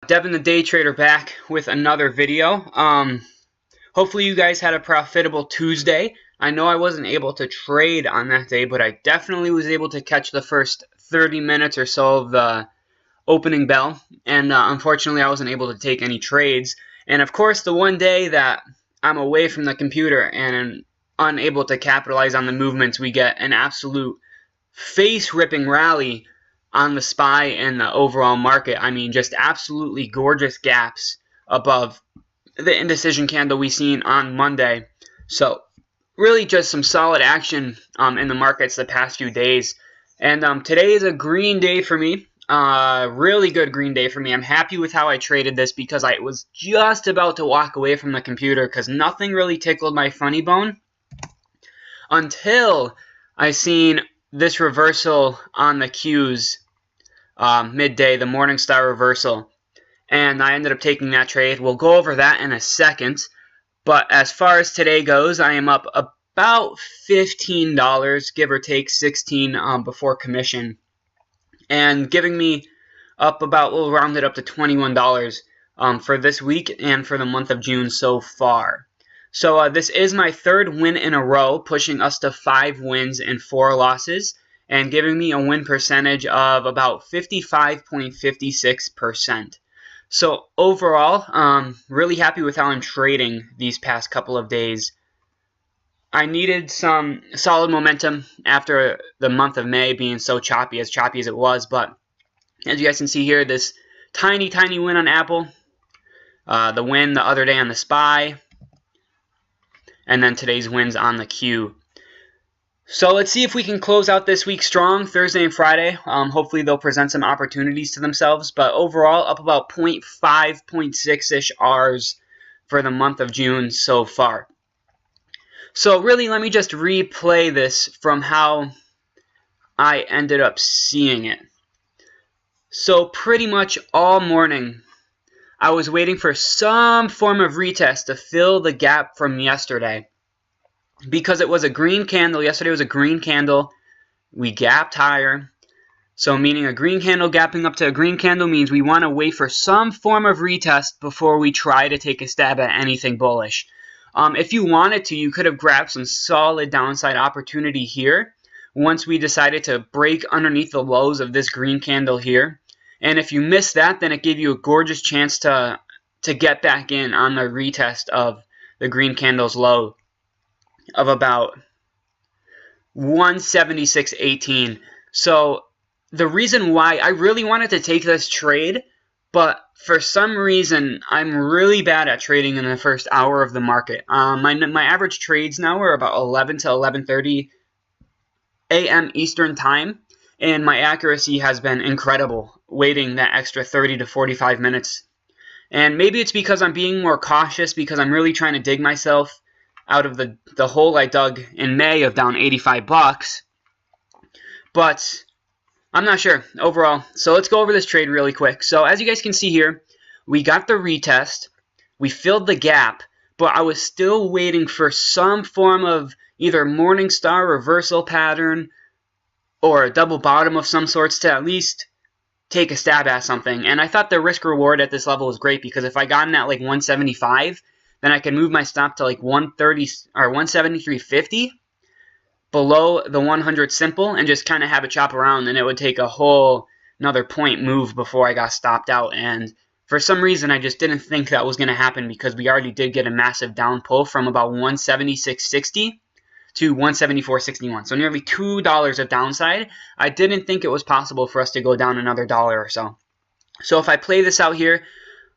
Devin the Day Trader back with another video. Hopefully you guys had a profitable Tuesday. I know I wasn't able to trade on that day, but I definitely was able to catch the first 30 minutes or so of the opening bell, and unfortunately I wasn't able to take any trades. And of course, the one day that I'm away from the computer and unable to capitalize on the movements, we get an absolute face-ripping rally on the SPY and the overall market. I mean, just absolutely gorgeous gaps above the indecision candle we seen on Monday. So really just some solid action in the markets the past few days. And today is a green day for me. Really good green day for me. I'm happy with how I traded this because I was just about to walk away from the computer because nothing really tickled my funny bone until I seen this reversal on the Qs midday, the Morningstar reversal, and I ended up taking that trade. We'll go over that in a second, but as far as today goes, I am up about $15, give or take 16 before commission, and giving me up about, we'll round it up to $21 for this week and for the month of June so far. So this is my third win in a row, pushing us to 5 wins and 4 losses, and giving me a win percentage of about 55.56%. So overall, really happy with how I'm trading these past couple of days. I needed some solid momentum after the month of May being so choppy as it was, but as you guys can see here, this tiny win on Apple, the win the other day on the SPY, and then today's wins on the Q. So let's see if we can close out this week strong, Thursday and Friday. Hopefully they'll present some opportunities to themselves, but overall up about 0.5, 0.6-ish Rs for the month of June so far. So really, let me just replay this from how I ended up seeing it. So pretty much all morning, I was waiting for some form of retest to fill the gap from yesterday. Because it was a green candle, yesterday was a green candle, we gapped higher. So meaning a green candle gapping up to a green candle means we want to wait for some form of retest before we try to take a stab at anything bullish. If you wanted to, you could have grabbed some solid downside opportunity here once we decided to break underneath the lows of this green candle here. And if you missed that, then it gave you a gorgeous chance to get back in on the retest of the green candle's low of about 176.18. So the reason why I really wanted to take this trade, but for some reason I'm really bad at trading in the first hour of the market. My average trades now are about 11 to 11:30 a.m. Eastern time, and my accuracy has been incredible, waiting that extra 30 to 45 minutes. And maybe it's because I'm being more cautious because I'm really trying to dig myself out of the hole I dug in May of down 85 bucks. But I'm not sure overall. So let's go over this trade really quick. So as you guys can see here, we got the retest. We filled the gap, but I was still waiting for some form of either Morningstar reversal pattern or a double bottom of some sorts to at least take a stab at something. And I thought the risk reward at this level was great because if I got in at like 175, then I could move my stop to like 130 or 173.50 below the 100 simple and just kind of have it chop around, and it would take a whole another point move before I got stopped out. And for some reason I just didn't think that was going to happen because we already did get a massive down pull from about 176.60 to 174.61. So nearly $2 of downside. I didn't think it was possible for us to go down another dollar or so. So if I play this out here,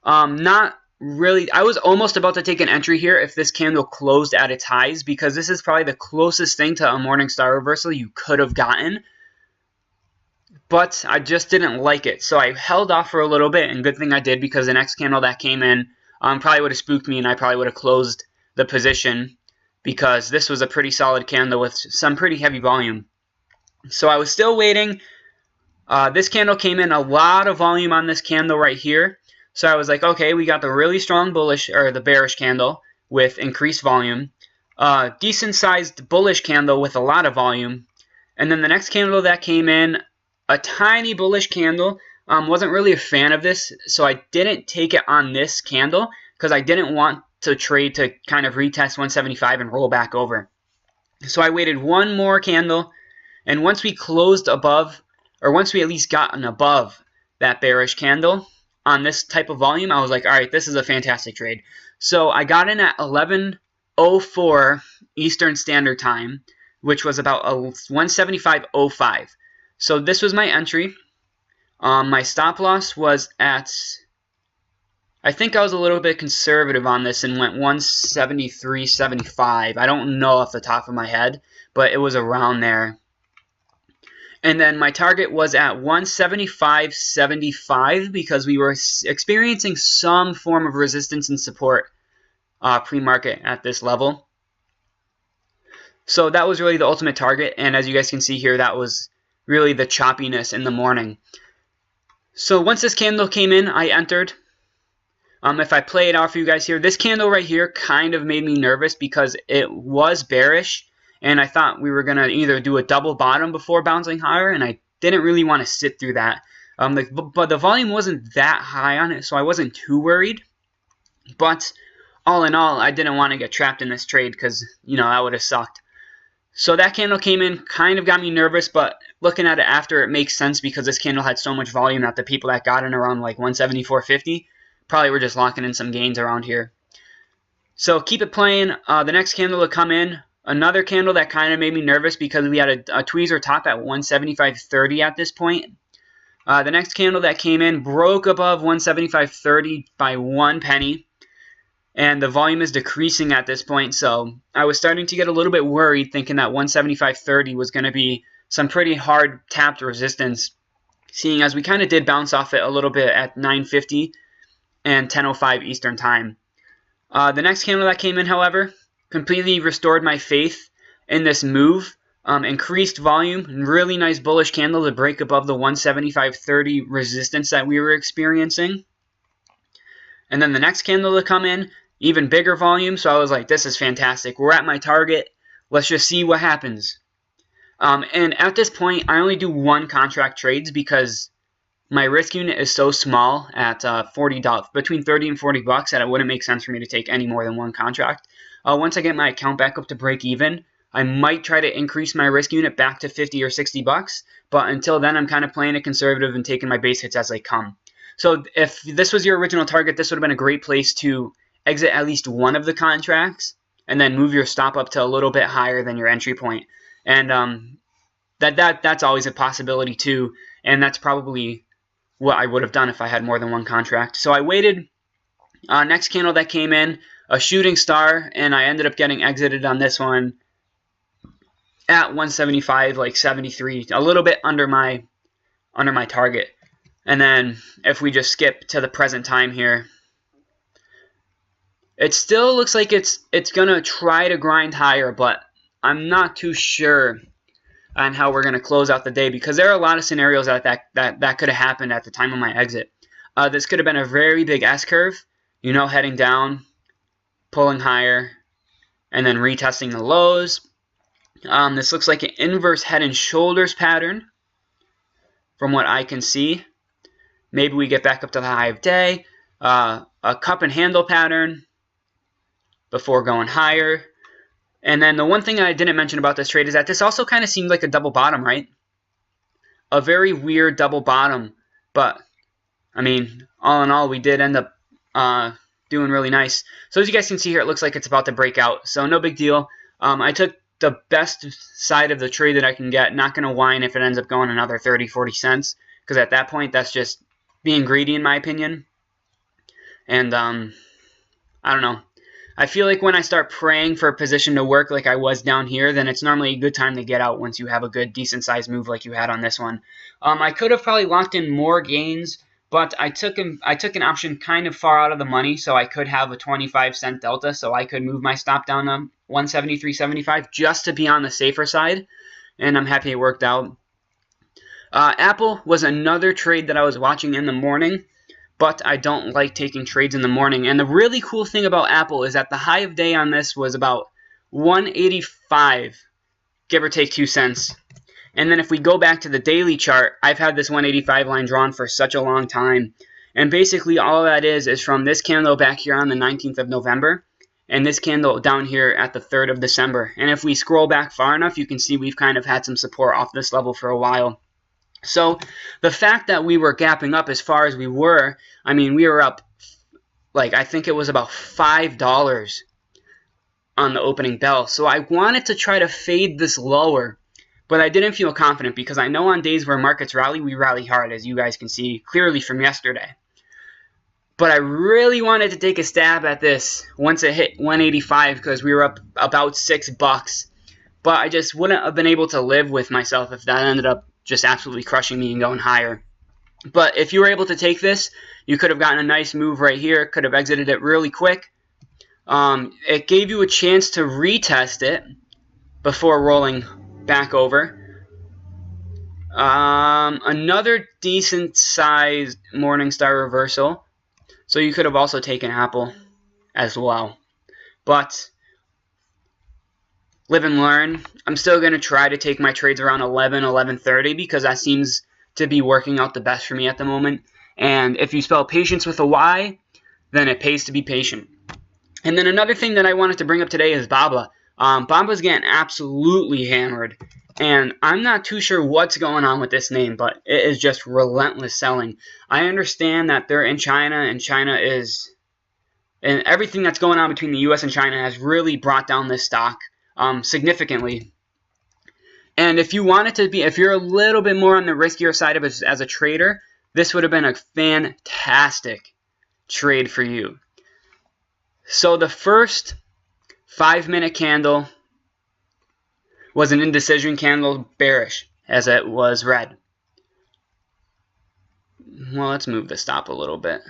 not really, I was almost about to take an entry here if this candle closed at its highs because this is probably the closest thing to a Morningstar reversal you could have gotten. But I just didn't like it. So I held off for a little bit, and good thing I did because the next candle that came in probably would have spooked me and I probably would have closed the position because this was a pretty solid candle with some pretty heavy volume. So I was still waiting. This candle came in, a lot of volume on this candle right here. So I was like, okay, we got the really strong bullish or the bearish candle with increased volume, decent sized bullish candle with a lot of volume, and then the next candle that came in, a tiny bullish candle Wasn't really a fan of this, so I didn't take it on this candle because I didn't want to trade to kind of retest 175 and roll back over. So I waited one more candle, and once we closed above, or once we at least gotten above that bearish candle on this type of volume, I was like, all right, this is a fantastic trade. So I got in at 11:04 Eastern Standard Time, which was about a 175.05. So this was my entry. My stop loss was at, I think I was a little bit conservative on this and went 173.75. I don't know off the top of my head, but it was around there. And then my target was at 175.75 because we were experiencing some form of resistance and support pre-market at this level. So that was really the ultimate target, and as you guys can see here, that was really the choppiness in the morning. So once this candle came in, I entered. If I play it out for you guys here, this candle right here kind of made me nervous because it was bearish, and I thought we were going to either do a double bottom before bouncing higher, and I didn't really want to sit through that. But the volume wasn't that high on it, so I wasn't too worried. But all in all, I didn't want to get trapped in this trade because, you know, that would have sucked. So that candle came in, kind of got me nervous, but looking at it after, it makes sense because this candle had so much volume that the people that got in around like 174.50 probably were just locking in some gains around here. So keep it playing. The next candle to come in, another candle that kind of made me nervous because we had a tweezer top at 175.30 at this point. The next candle that came in broke above 175.30 by 1 penny. And the volume is decreasing at this point, so I was starting to get a little bit worried thinking that 175.30 was going to be some pretty hard tapped resistance, seeing as we kind of did bounce off it a little bit at 9:50 and 10:05 Eastern Time. The next candle that came in, however, completely restored my faith in this move. Increased volume, really nice bullish candle to break above the 175.30 resistance that we were experiencing. And then the next candle to come in, even bigger volume, so I was like, this is fantastic. We're at my target. Let's just see what happens. And at this point, I only do one contract trades because my risk unit is so small at $40, between 30 and 40 bucks, that it wouldn't make sense for me to take any more than one contract. Once I get my account back up to break even, I might try to increase my risk unit back to 50 or 60 bucks, but until then, I'm kind of playing it conservative and taking my base hits as they come. So if this was your original target, this would have been a great place to exit at least one of the contracts and then move your stop up to a little bit higher than your entry point. And that's always a possibility too, and that's probably what I would have done if I had more than one contract. So I waited. Next candle that came in, a shooting star, and I ended up getting exited on this one at 175, like 73, a little bit under my target. And then if we just skip to the present time here, it still looks like it's gonna try to grind higher, but I'm not too sure on how we're gonna close out the day because there are a lot of scenarios that could have happened at the time of my exit. This could have been a very big S curve, you know, heading down, pulling higher, and then retesting the lows. This looks like an inverse head and shoulders pattern from what I can see. Maybe we get back up to the high of day, a cup and handle pattern before going higher. And then the one thing I didn't mention about this trade is that this also kind of seemed like a double bottom, right? A very weird double bottom. But, I mean, all in all, we did end up doing really nice. So as you guys can see here, it looks like it's about to break out. So no big deal. I took the best side of the trade that I can get. Not going to whine if it ends up going another 30, 40 cents. Because at that point, that's just being greedy in my opinion. And I don't know. I feel like when I start praying for a position to work like I was down here, then it's normally a good time to get out once you have a good decent sized move like you had on this one. I could have probably locked in more gains, but I took an option kind of far out of the money, so I could have a 25-cent delta, so I could move my stop down to 173.75 just to be on the safer side, and I'm happy it worked out. Apple was another trade that I was watching in the morning, but I don't like taking trades in the morning. And the really cool thing about Apple is that the high of day on this was about 185, give or take 2 cents. And then if we go back to the daily chart, I've had this 185 line drawn for such a long time. And basically all that is from this candle back here on the 19th of November and this candle down here at the 3rd of December. And if we scroll back far enough, you can see we've kind of had some support off this level for a while. So the fact that we were gapping up as far as we were, I mean, we were up, like, I think it was about $5 on the opening bell. So I wanted to try to fade this lower, but I didn't feel confident because I know on days where markets rally, we rally hard, as you guys can see clearly from yesterday. But I really wanted to take a stab at this once it hit 185 because we were up about $6. But I just wouldn't have been able to live with myself if that ended up just absolutely crushing me and going higher. But if you were able to take this, you could have gotten a nice move right here, could have exited it really quick. It gave you a chance to retest it before rolling back over. Another decent sized Morningstar reversal. So you could have also taken Apple as well. But live and learn. I'm still going to try to take my trades around 11, 11:30 because that seems to be working out the best for me at the moment. And if you spell patience with a Y, then it pays to be patient. And then another thing that I wanted to bring up today is BABA. BABA's getting absolutely hammered. And I'm not too sure what's going on with this name, but it is just relentless selling. I understand that they're in China, and China is... And everything that's going on between the U.S. and China has really brought down this stock significantly. And if you want it to be, if you're a little bit more on the riskier side of it as a trader, this would have been a fantastic trade for you. So the first 5-minute candle was an indecision candle, bearish, as it was red. Well, let's move the stop a little bit.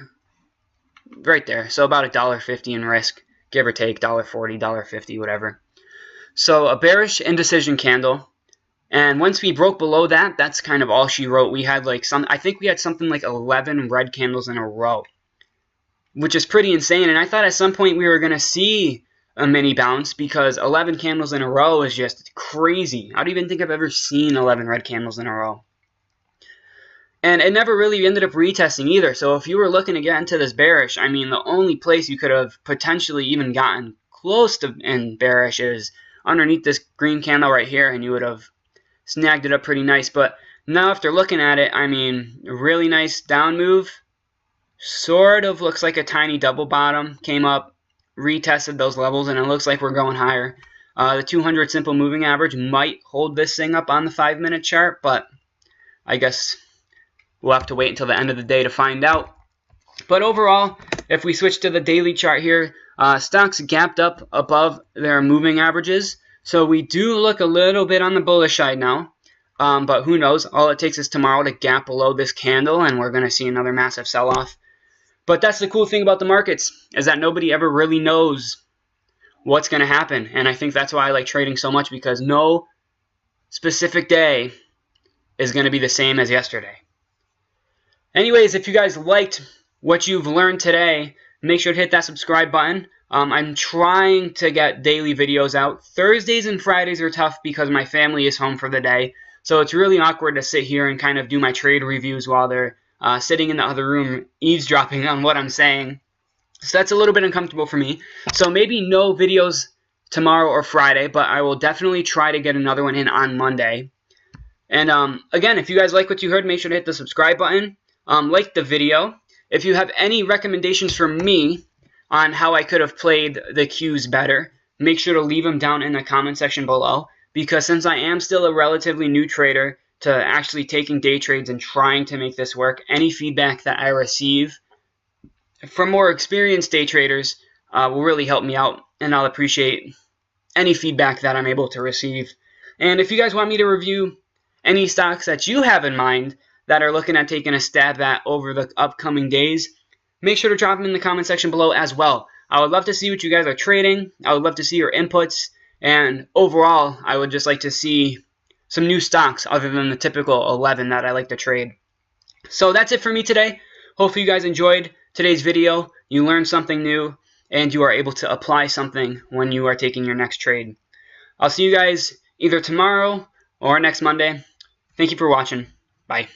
Right there. So about $1.50 in risk, give or take, $1.40, $1.50, whatever. So a bearish indecision candle. And once we broke below that, that's kind of all she wrote. We had like I think we had something like 11 red candles in a row, which is pretty insane. And I thought at some point we were going to see a mini bounce because 11 candles in a row is just crazy. I don't even think I've ever seen 11 red candles in a row. And it never really ended up retesting either. So if you were looking to get into this bearish, I mean, the only place you could have potentially even gotten close to in bearish is underneath this green candle right here, and you would have snagged it up pretty nice. But now after looking at it, I mean, a really nice down move. Sort of looks like a tiny double bottom. Came up, retested those levels, and it looks like we're going higher. The 200 simple moving average might hold this thing up on the 5-minute chart, but I guess we'll have to wait until the end of the day to find out. But overall, if we switch to the daily chart here, stocks gapped up above their moving averages. So we do look a little bit on the bullish side now. But who knows? All it takes is tomorrow to gap below this candle, and we're going to see another massive sell-off. But that's the cool thing about the markets, is that nobody ever really knows what's going to happen. And I think that's why I like trading so much, because no specific day is going to be the same as yesterday. Anyways, if you guys liked what you've learned today, make sure to hit that subscribe button. I'm trying to get daily videos out. Thursdays and Fridays are tough because my family is home for the day. So it's really awkward to sit here and kind of do my trade reviews while they're sitting in the other room eavesdropping on what I'm saying. So that's a little bit uncomfortable for me. So maybe no videos tomorrow or Friday, but I will definitely try to get another one in on Monday. And again, if you guys like what you heard, make sure to hit the subscribe button. Like the video. If you have any recommendations from me on how I could have played the Qs better, make sure to leave them down in the comment section below. Because since I am still a relatively new trader to actually taking day trades and trying to make this work, any feedback that I receive from more experienced day traders will really help me out, and I'll appreciate any feedback that I'm able to receive. And if you guys want me to review any stocks that you have in mind that are looking at taking a stab at over the upcoming days, make sure to drop them in the comment section below as well. I would love to see what you guys are trading. I would love to see your inputs. And overall, I would just like to see some new stocks other than the typical 11 that I like to trade. So that's it for me today. Hopefully you guys enjoyed today's video. You learned something new, and you are able to apply something when you are taking your next trade. I'll see you guys either tomorrow or next Monday. Thank you for watching. Bye.